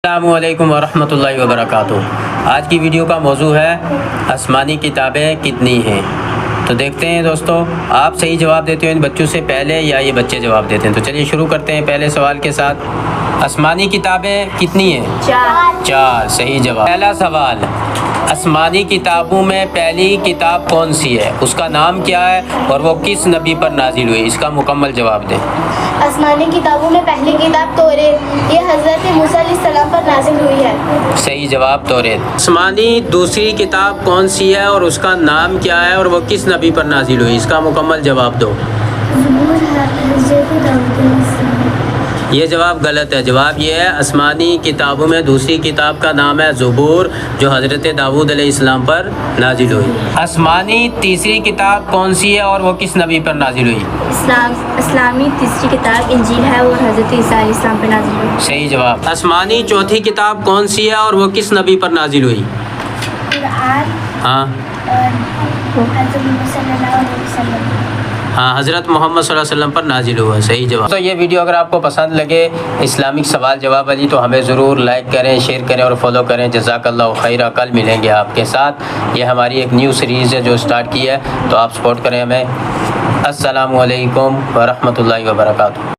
السلام علیکم ورحمۃ اللہ وبرکاتہ۔ آج کی ویڈیو کا موضوع ہے آسمانی کتابیں کتنی ہیں۔ تو دیکھتے ہیں دوستو، آپ صحیح جواب دیتے ہو ان بچوں سے پہلے یا یہ بچے جواب دیتے ہیں؟ تو چلیے شروع کرتے ہیں پہلے سوال کے ساتھ۔ آسمانی کتابیں کتنی ہیں؟ چار، صحیح جواب۔ پہلا سوال، آسمانی کتابوں میں پہلی کتاب کون سی ہے؟ اس کا نام کیا ہے اور وہ کس نبی پر نازل ہوئی؟ اس کا مکمل جواب دیں۔ آسمانی کتابوں میں پہلی کتاب توریت، یہ حضرت موسیٰ علیہ السلام پر نازل ہوئی ہے۔ صحیح جواب، توریت۔ آسمانی دوسری کتاب کون سی ہے اور اس کا نام کیا ہے اور وہ کس نبی پر نازل ہوئی؟ اس کا مکمل جواب دو۔ یہ جواب غلط ہے۔ جواب یہ ہے آسمانی کتابوں میں دوسری کتاب کا نام ہے زبور، جو حضرت داؤد علیہ السلام پر نازل ہوئی۔ آسمانی تیسری کتاب کون سی ہے اور وہ کس نبی پر نازل ہوئی؟ اسلامی تیسری کتاب انجیل ہے اور حضرت عیسیٰ علیہ السلام پر نازل ہوئی۔ صحیح جواب۔ آسمانی چوتھی کتاب کون سی ہے اور وہ کس نبی پر نازل ہوئی؟ ہاں حضرت محمد صلی اللہ علیہ وسلم پر نازل ہوا۔ صحیح جواب۔ تو یہ ویڈیو اگر آپ کو پسند لگے اسلامک سوال جواب والی تو ہمیں ضرور لائک کریں، شیئر کریں اور فالو کریں۔ جزاک اللہ خیرہ۔ کل ملیں گے آپ کے ساتھ۔ یہ ہماری ایک نیو سیریز ہے جو سٹارٹ کی ہے، تو آپ سپورٹ کریں ہمیں۔ السلام علیکم ورحمۃ اللہ وبرکاتہ۔